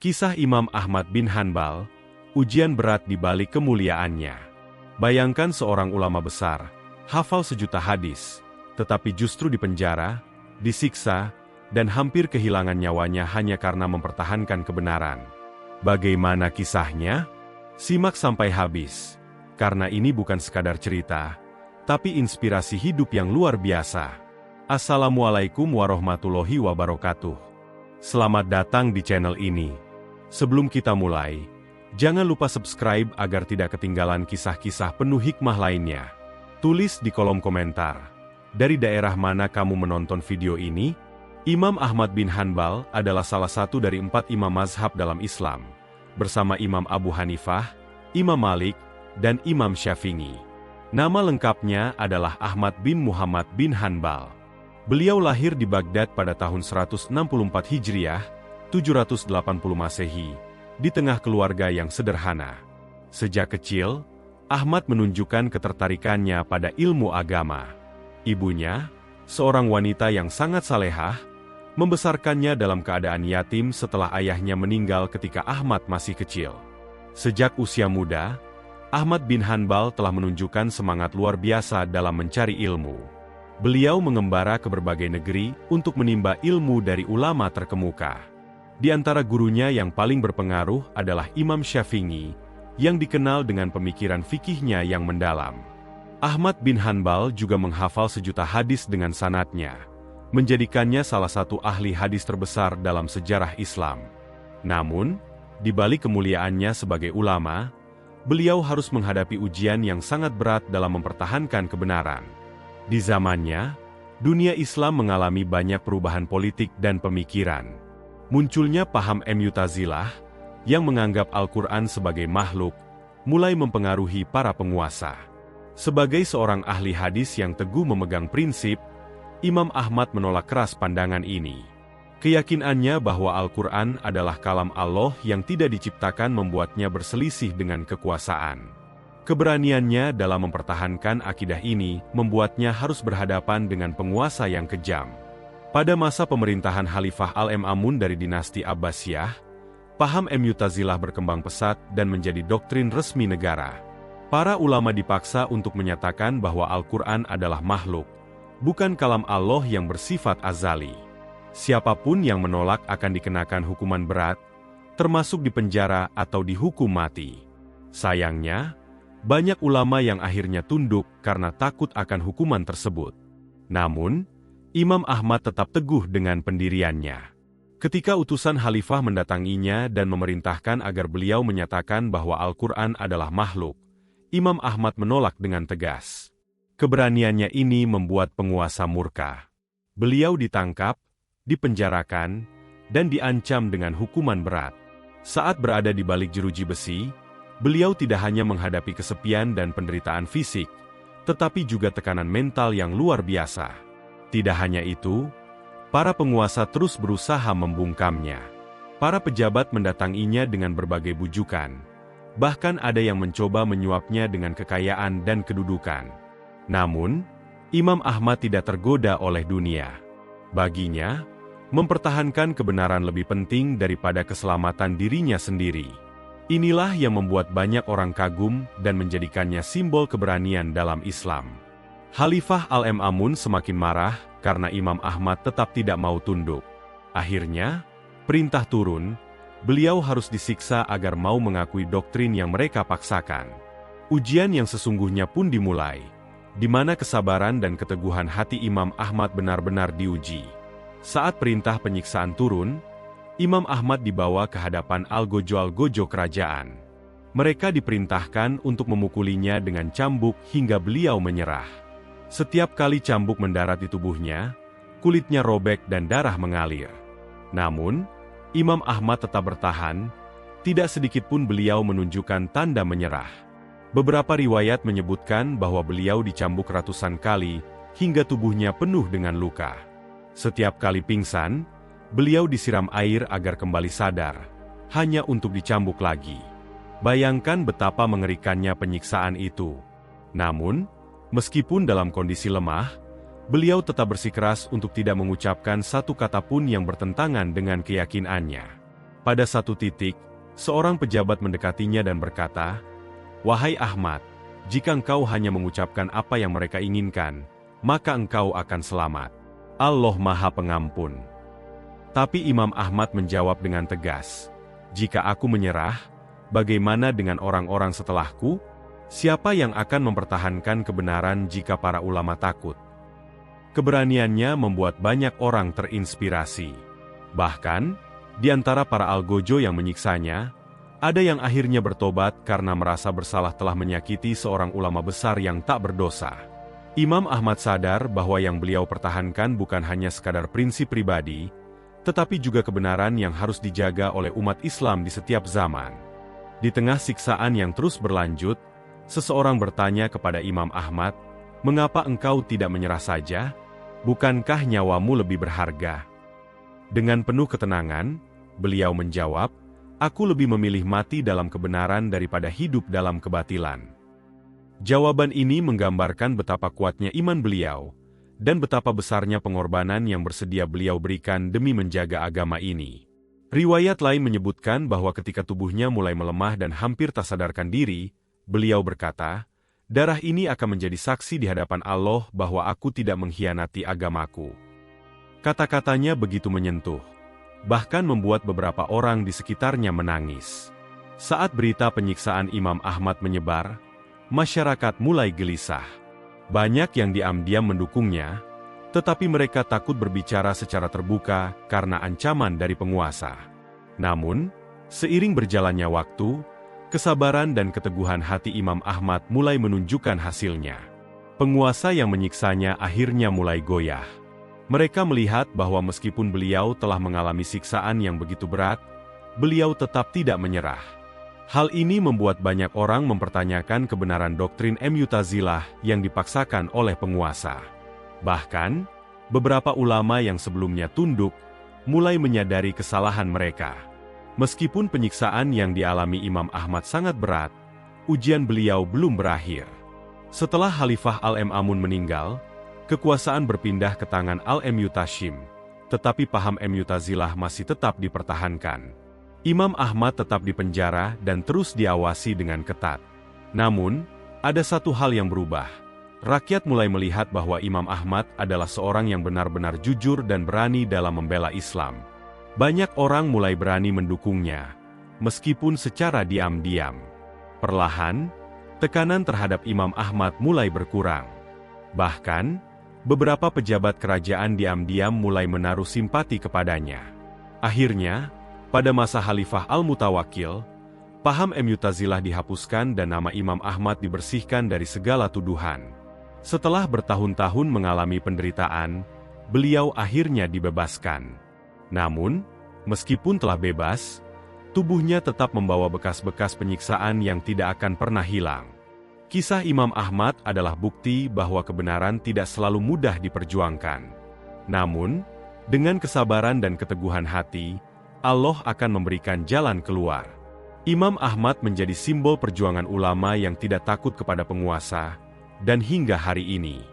Kisah Imam Ahmad bin Hanbal, ujian berat di balik kemuliaannya. Bayangkan seorang ulama besar, hafal sejuta hadis, tetapi justru dipenjara, disiksa, dan hampir kehilangan nyawanya hanya karena mempertahankan kebenaran. Bagaimana kisahnya? Simak sampai habis, karena ini bukan sekadar cerita, tapi inspirasi hidup yang luar biasa. Assalamualaikum warahmatullahi wabarakatuh. Selamat datang di channel ini. Sebelum kita mulai, jangan lupa subscribe agar tidak ketinggalan kisah-kisah penuh hikmah lainnya. Tulis di kolom komentar, dari daerah mana kamu menonton video ini? Imam Ahmad bin Hanbal adalah salah satu dari 4 imam mazhab dalam Islam, bersama Imam Abu Hanifah, Imam Malik, dan Imam Syafi'i. Nama lengkapnya adalah Ahmad bin Muhammad bin Hanbal. Beliau lahir di Baghdad pada tahun 164 Hijriah, 780 Masehi, di tengah keluarga yang sederhana. Sejak kecil, Ahmad menunjukkan ketertarikannya pada ilmu agama. Ibunya, seorang wanita yang sangat salehah, membesarkannya dalam keadaan yatim setelah ayahnya meninggal ketika Ahmad masih kecil. Sejak usia muda, Ahmad bin Hanbal telah menunjukkan semangat luar biasa dalam mencari ilmu. Beliau mengembara ke berbagai negeri untuk menimba ilmu dari ulama terkemuka. Di antara gurunya yang paling berpengaruh adalah Imam Syafi'i, yang dikenal dengan pemikiran fikihnya yang mendalam. Ahmad bin Hanbal juga menghafal sejuta hadis dengan sanadnya, menjadikannya salah satu ahli hadis terbesar dalam sejarah Islam. Namun, di balik kemuliaannya sebagai ulama, beliau harus menghadapi ujian yang sangat berat dalam mempertahankan kebenaran. Di zamannya, dunia Islam mengalami banyak perubahan politik dan pemikiran. Munculnya paham Mu'tazilah yang menganggap Al-Quran sebagai makhluk, mulai mempengaruhi para penguasa. Sebagai seorang ahli hadis yang teguh memegang prinsip, Imam Ahmad menolak keras pandangan ini. Keyakinannya bahwa Al-Quran adalah kalam Allah yang tidak diciptakan membuatnya berselisih dengan kekuasaan. Keberaniannya dalam mempertahankan akidah ini membuatnya harus berhadapan dengan penguasa yang kejam. Pada masa pemerintahan Khalifah Al-Ma'mun dari dinasti Abbasiyah, paham Mu'tazilah berkembang pesat dan menjadi doktrin resmi negara. Para ulama dipaksa untuk menyatakan bahwa Al-Quran adalah makhluk, bukan kalam Allah yang bersifat azali. Siapapun yang menolak akan dikenakan hukuman berat, termasuk dipenjara atau dihukum mati. Sayangnya, banyak ulama yang akhirnya tunduk karena takut akan hukuman tersebut. Namun, Imam Ahmad tetap teguh dengan pendiriannya. Ketika utusan khalifah mendatanginya dan memerintahkan agar beliau menyatakan bahwa Al-Quran adalah makhluk, Imam Ahmad menolak dengan tegas. Keberaniannya ini membuat penguasa murka. Beliau ditangkap, dipenjarakan, dan diancam dengan hukuman berat. Saat berada di balik jeruji besi, beliau tidak hanya menghadapi kesepian dan penderitaan fisik, tetapi juga tekanan mental yang luar biasa. Tidak hanya itu, para penguasa terus berusaha membungkamnya. Para pejabat mendatanginya dengan berbagai bujukan. Bahkan ada yang mencoba menyuapnya dengan kekayaan dan kedudukan. Namun, Imam Ahmad tidak tergoda oleh dunia. Baginya, mempertahankan kebenaran lebih penting daripada keselamatan dirinya sendiri. Inilah yang membuat banyak orang kagum dan menjadikannya simbol keberanian dalam Islam. Khalifah Al-Ma'mun semakin marah karena Imam Ahmad tetap tidak mau tunduk. Akhirnya, perintah turun, beliau harus disiksa agar mau mengakui doktrin yang mereka paksakan. Ujian yang sesungguhnya pun dimulai, di mana kesabaran dan keteguhan hati Imam Ahmad benar-benar diuji. Saat perintah penyiksaan turun, Imam Ahmad dibawa ke hadapan algojo-algojo kerajaan. Mereka diperintahkan untuk memukulinya dengan cambuk hingga beliau menyerah. Setiap kali cambuk mendarat di tubuhnya, kulitnya robek dan darah mengalir. Namun, Imam Ahmad tetap bertahan, tidak sedikit pun beliau menunjukkan tanda menyerah. Beberapa riwayat menyebutkan bahwa beliau dicambuk ratusan kali, hingga tubuhnya penuh dengan luka. Setiap kali pingsan, beliau disiram air agar kembali sadar, hanya untuk dicambuk lagi. Bayangkan betapa mengerikannya penyiksaan itu. Namun, meskipun dalam kondisi lemah, beliau tetap bersikeras untuk tidak mengucapkan satu kata pun yang bertentangan dengan keyakinannya. Pada satu titik, seorang pejabat mendekatinya dan berkata, "Wahai Ahmad, jika engkau hanya mengucapkan apa yang mereka inginkan, maka engkau akan selamat. Allah Maha Pengampun." Tapi Imam Ahmad menjawab dengan tegas, "Jika aku menyerah, bagaimana dengan orang-orang setelahku? Siapa yang akan mempertahankan kebenaran jika para ulama takut?" Keberaniannya membuat banyak orang terinspirasi. Bahkan, di antara para algojo yang menyiksanya, ada yang akhirnya bertobat karena merasa bersalah telah menyakiti seorang ulama besar yang tak berdosa. Imam Ahmad sadar bahwa yang beliau pertahankan bukan hanya sekadar prinsip pribadi, tetapi juga kebenaran yang harus dijaga oleh umat Islam di setiap zaman. Di tengah siksaan yang terus berlanjut, seseorang bertanya kepada Imam Ahmad, "Mengapa engkau tidak menyerah saja? Bukankah nyawamu lebih berharga?" Dengan penuh ketenangan, beliau menjawab, "Aku lebih memilih mati dalam kebenaran daripada hidup dalam kebatilan." Jawaban ini menggambarkan betapa kuatnya iman beliau, dan betapa besarnya pengorbanan yang bersedia beliau berikan demi menjaga agama ini. Riwayat lain menyebutkan bahwa ketika tubuhnya mulai melemah dan hampir tak sadarkan diri, beliau berkata, "Darah ini akan menjadi saksi di hadapan Allah bahwa aku tidak mengkhianati agamaku." Kata-katanya begitu menyentuh, bahkan membuat beberapa orang di sekitarnya menangis. Saat berita penyiksaan Imam Ahmad menyebar, masyarakat mulai gelisah. Banyak yang diam-diam mendukungnya, tetapi mereka takut berbicara secara terbuka karena ancaman dari penguasa. Namun, seiring berjalannya waktu, kesabaran dan keteguhan hati Imam Ahmad mulai menunjukkan hasilnya. Penguasa yang menyiksanya akhirnya mulai goyah. Mereka melihat bahwa meskipun beliau telah mengalami siksaan yang begitu berat, beliau tetap tidak menyerah. Hal ini membuat banyak orang mempertanyakan kebenaran doktrin Mu'tazilah yang dipaksakan oleh penguasa. Bahkan, beberapa ulama yang sebelumnya tunduk, mulai menyadari kesalahan mereka. Meskipun penyiksaan yang dialami Imam Ahmad sangat berat, ujian beliau belum berakhir. Setelah Khalifah Al-Ma'mun meninggal, kekuasaan berpindah ke tangan Al-Mu'tasim, tetapi paham Mu'tazilah masih tetap dipertahankan. Imam Ahmad tetap dipenjara dan terus diawasi dengan ketat. Namun, ada satu hal yang berubah. Rakyat mulai melihat bahwa Imam Ahmad adalah seorang yang benar-benar jujur dan berani dalam membela Islam. Banyak orang mulai berani mendukungnya, meskipun secara diam-diam. Perlahan, tekanan terhadap Imam Ahmad mulai berkurang. Bahkan, beberapa pejabat kerajaan diam-diam mulai menaruh simpati kepadanya. Akhirnya, pada masa Khalifah Al-Mutawakkil, paham Mu'tazilah dihapuskan dan nama Imam Ahmad dibersihkan dari segala tuduhan. Setelah bertahun-tahun mengalami penderitaan, beliau akhirnya dibebaskan. Namun, meskipun telah bebas, tubuhnya tetap membawa bekas-bekas penyiksaan yang tidak akan pernah hilang. Kisah Imam Ahmad adalah bukti bahwa kebenaran tidak selalu mudah diperjuangkan. Namun, dengan kesabaran dan keteguhan hati, Allah akan memberikan jalan keluar. Imam Ahmad menjadi simbol perjuangan ulama yang tidak takut kepada penguasa, dan hingga hari ini,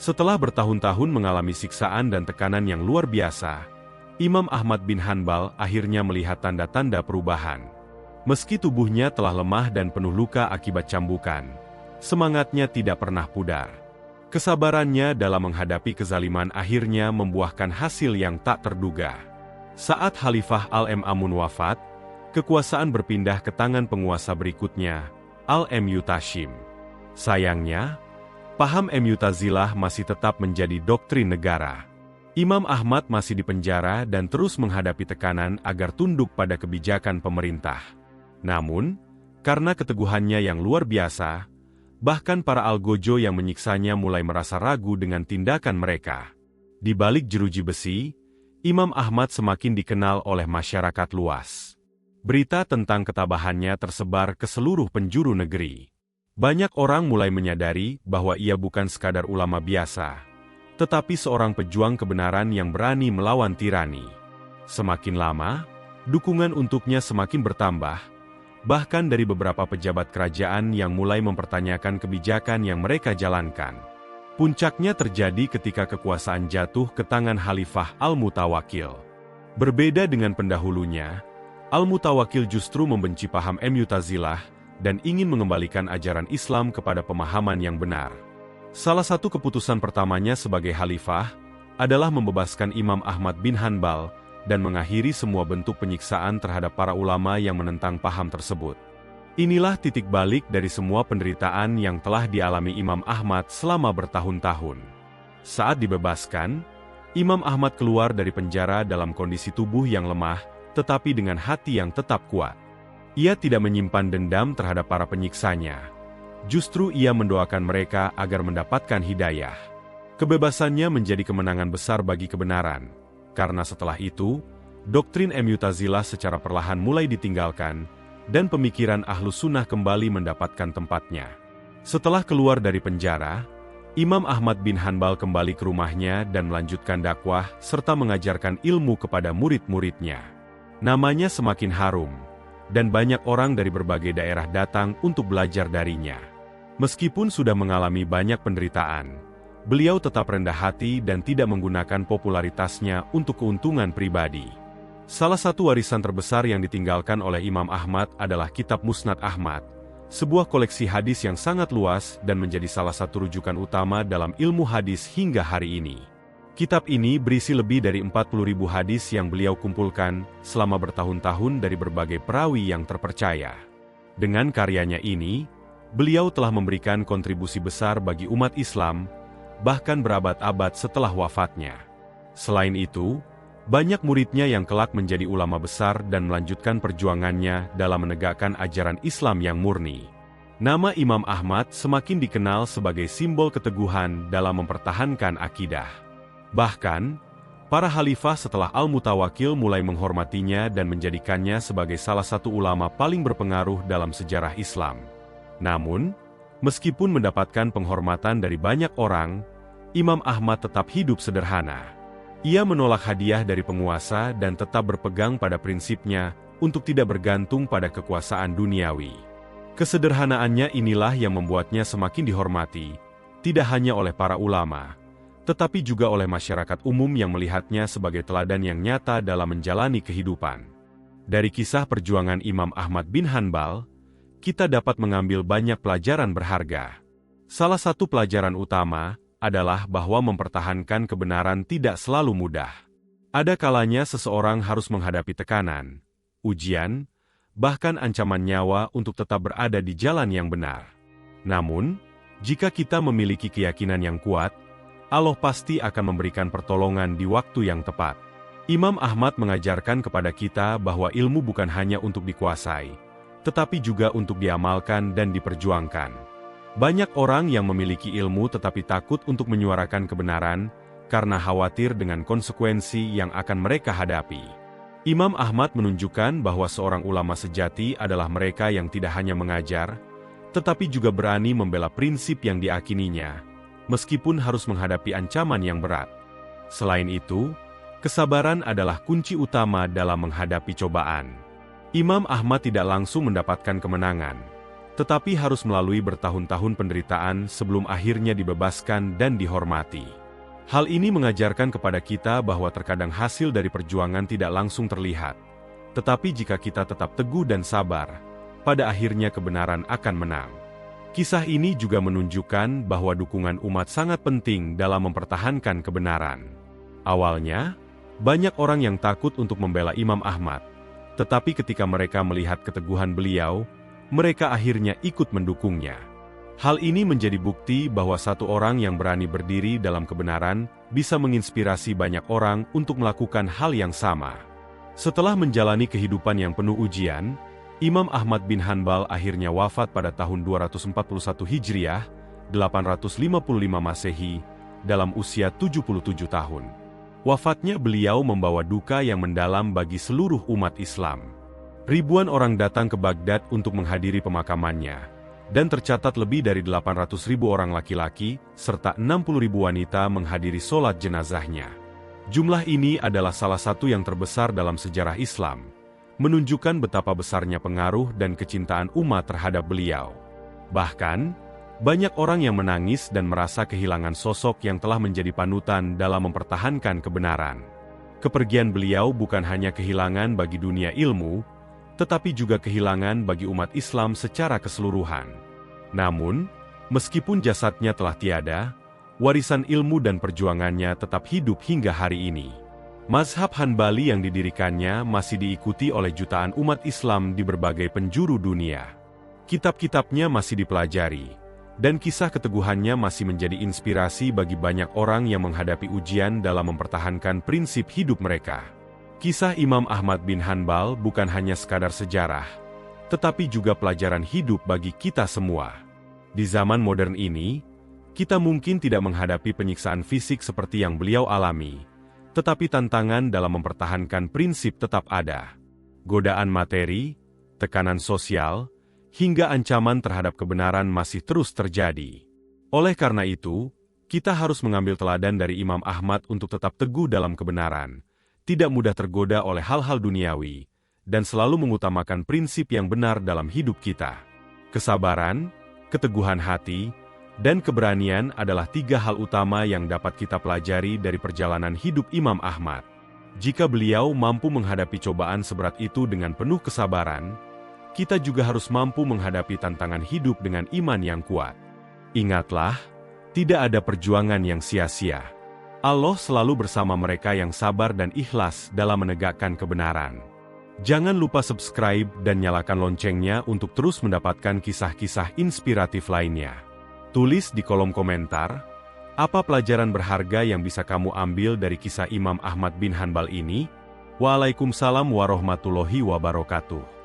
setelah bertahun-tahun mengalami siksaan dan tekanan yang luar biasa, Imam Ahmad bin Hanbal akhirnya melihat tanda-tanda perubahan. Meski tubuhnya telah lemah dan penuh luka akibat cambukan, semangatnya tidak pernah pudar. Kesabarannya dalam menghadapi kezaliman akhirnya membuahkan hasil yang tak terduga. Saat Khalifah Al-Ma'mun wafat, kekuasaan berpindah ke tangan penguasa berikutnya, Al-Mu'tasim. Sayangnya, paham Mu'tazilah masih tetap menjadi doktrin negara. Imam Ahmad masih dipenjara dan terus menghadapi tekanan agar tunduk pada kebijakan pemerintah. Namun, karena keteguhannya yang luar biasa, bahkan para algojo yang menyiksanya mulai merasa ragu dengan tindakan mereka. Di balik jeruji besi, Imam Ahmad semakin dikenal oleh masyarakat luas. Berita tentang ketabahannya tersebar ke seluruh penjuru negeri. Banyak orang mulai menyadari bahwa ia bukan sekadar ulama biasa, tetapi seorang pejuang kebenaran yang berani melawan tirani. Semakin lama, dukungan untuknya semakin bertambah, bahkan dari beberapa pejabat kerajaan yang mulai mempertanyakan kebijakan yang mereka jalankan. Puncaknya terjadi ketika kekuasaan jatuh ke tangan Khalifah Al-Mutawakkil. Berbeda dengan pendahulunya, Al-Mutawakkil justru membenci paham Mu'tazilah dan ingin mengembalikan ajaran Islam kepada pemahaman yang benar. Salah satu keputusan pertamanya sebagai khalifah adalah membebaskan Imam Ahmad bin Hanbal dan mengakhiri semua bentuk penyiksaan terhadap para ulama yang menentang paham tersebut. Inilah titik balik dari semua penderitaan yang telah dialami Imam Ahmad selama bertahun-tahun. Saat dibebaskan, Imam Ahmad keluar dari penjara dalam kondisi tubuh yang lemah, tetapi dengan hati yang tetap kuat. Ia tidak menyimpan dendam terhadap para penyiksanya. Justru ia mendoakan mereka agar mendapatkan hidayah. Kebebasannya menjadi kemenangan besar bagi kebenaran, karena setelah itu, doktrin Mu'tazilah secara perlahan mulai ditinggalkan, dan pemikiran Ahlus Sunnah kembali mendapatkan tempatnya. Setelah keluar dari penjara, Imam Ahmad bin Hanbal kembali ke rumahnya dan melanjutkan dakwah serta mengajarkan ilmu kepada murid-muridnya. Namanya semakin harum, dan banyak orang dari berbagai daerah datang untuk belajar darinya. Meskipun sudah mengalami banyak penderitaan, beliau tetap rendah hati dan tidak menggunakan popularitasnya untuk keuntungan pribadi. Salah satu warisan terbesar yang ditinggalkan oleh Imam Ahmad adalah Kitab Musnad Ahmad, sebuah koleksi hadis yang sangat luas dan menjadi salah satu rujukan utama dalam ilmu hadis hingga hari ini. Kitab ini berisi lebih dari 40.000 hadis yang beliau kumpulkan selama bertahun-tahun dari berbagai perawi yang terpercaya. Dengan karyanya ini, beliau telah memberikan kontribusi besar bagi umat Islam, bahkan berabad-abad setelah wafatnya. Selain itu, banyak muridnya yang kelak menjadi ulama besar dan melanjutkan perjuangannya dalam menegakkan ajaran Islam yang murni. Nama Imam Ahmad semakin dikenal sebagai simbol keteguhan dalam mempertahankan akidah. Bahkan, para khalifah setelah Al-Mutawakkil mulai menghormatinya dan menjadikannya sebagai salah satu ulama paling berpengaruh dalam sejarah Islam. Namun, meskipun mendapatkan penghormatan dari banyak orang, Imam Ahmad tetap hidup sederhana. Ia menolak hadiah dari penguasa dan tetap berpegang pada prinsipnya untuk tidak bergantung pada kekuasaan duniawi. Kesederhanaannya inilah yang membuatnya semakin dihormati, tidak hanya oleh para ulama, tetapi juga oleh masyarakat umum yang melihatnya sebagai teladan yang nyata dalam menjalani kehidupan. Dari kisah perjuangan Imam Ahmad bin Hanbal, kita dapat mengambil banyak pelajaran berharga. Salah satu pelajaran utama adalah bahwa mempertahankan kebenaran tidak selalu mudah. Ada kalanya seseorang harus menghadapi tekanan, ujian, bahkan ancaman nyawa untuk tetap berada di jalan yang benar. Namun, jika kita memiliki keyakinan yang kuat, Allah pasti akan memberikan pertolongan di waktu yang tepat. Imam Ahmad mengajarkan kepada kita bahwa ilmu bukan hanya untuk dikuasai, tetapi juga untuk diamalkan dan diperjuangkan. Banyak orang yang memiliki ilmu tetapi takut untuk menyuarakan kebenaran karena khawatir dengan konsekuensi yang akan mereka hadapi. Imam Ahmad menunjukkan bahwa seorang ulama sejati adalah mereka yang tidak hanya mengajar, tetapi juga berani membela prinsip yang diakininya, meskipun harus menghadapi ancaman yang berat. Selain itu, kesabaran adalah kunci utama dalam menghadapi cobaan. Imam Ahmad tidak langsung mendapatkan kemenangan, tetapi harus melalui bertahun-tahun penderitaan sebelum akhirnya dibebaskan dan dihormati. Hal ini mengajarkan kepada kita bahwa terkadang hasil dari perjuangan tidak langsung terlihat, tetapi jika kita tetap teguh dan sabar, pada akhirnya kebenaran akan menang. Kisah ini juga menunjukkan bahwa dukungan umat sangat penting dalam mempertahankan kebenaran. Awalnya, banyak orang yang takut untuk membela Imam Ahmad, tetapi ketika mereka melihat keteguhan beliau, mereka akhirnya ikut mendukungnya. Hal ini menjadi bukti bahwa satu orang yang berani berdiri dalam kebenaran bisa menginspirasi banyak orang untuk melakukan hal yang sama. Setelah menjalani kehidupan yang penuh ujian, Imam Ahmad bin Hanbal akhirnya wafat pada tahun 241 Hijriah, 855 Masehi, dalam usia 77 tahun. Wafatnya beliau membawa duka yang mendalam bagi seluruh umat Islam. Ribuan orang datang ke Baghdad untuk menghadiri pemakamannya, dan tercatat lebih dari 800.000 orang laki-laki, serta 60.000 wanita menghadiri sholat jenazahnya. Jumlah ini adalah salah satu yang terbesar dalam sejarah Islam, menunjukkan betapa besarnya pengaruh dan kecintaan umat terhadap beliau. Bahkan, banyak orang yang menangis dan merasa kehilangan sosok yang telah menjadi panutan dalam mempertahankan kebenaran. Kepergian beliau bukan hanya kehilangan bagi dunia ilmu, tetapi juga kehilangan bagi umat Islam secara keseluruhan. Namun, meskipun jasadnya telah tiada, warisan ilmu dan perjuangannya tetap hidup hingga hari ini. Mazhab Hanbali yang didirikannya masih diikuti oleh jutaan umat Islam di berbagai penjuru dunia. Kitab-kitabnya masih dipelajari, dan kisah keteguhannya masih menjadi inspirasi bagi banyak orang yang menghadapi ujian dalam mempertahankan prinsip hidup mereka. Kisah Imam Ahmad bin Hanbal bukan hanya sekadar sejarah, tetapi juga pelajaran hidup bagi kita semua. Di zaman modern ini, kita mungkin tidak menghadapi penyiksaan fisik seperti yang beliau alami, tetapi tantangan dalam mempertahankan prinsip tetap ada. Godaan materi, tekanan sosial, hingga ancaman terhadap kebenaran masih terus terjadi. Oleh karena itu, kita harus mengambil teladan dari Imam Ahmad untuk tetap teguh dalam kebenaran, tidak mudah tergoda oleh hal-hal duniawi, dan selalu mengutamakan prinsip yang benar dalam hidup kita. Kesabaran, keteguhan hati, dan keberanian adalah 3 hal utama yang dapat kita pelajari dari perjalanan hidup Imam Ahmad. Jika beliau mampu menghadapi cobaan seberat itu dengan penuh kesabaran, kita juga harus mampu menghadapi tantangan hidup dengan iman yang kuat. Ingatlah, tidak ada perjuangan yang sia-sia. Allah selalu bersama mereka yang sabar dan ikhlas dalam menegakkan kebenaran. Jangan lupa subscribe dan nyalakan loncengnya untuk terus mendapatkan kisah-kisah inspiratif lainnya. Tulis di kolom komentar, apa pelajaran berharga yang bisa kamu ambil dari kisah Imam Ahmad bin Hanbal ini? Waalaikumsalam warahmatullahi wabarakatuh.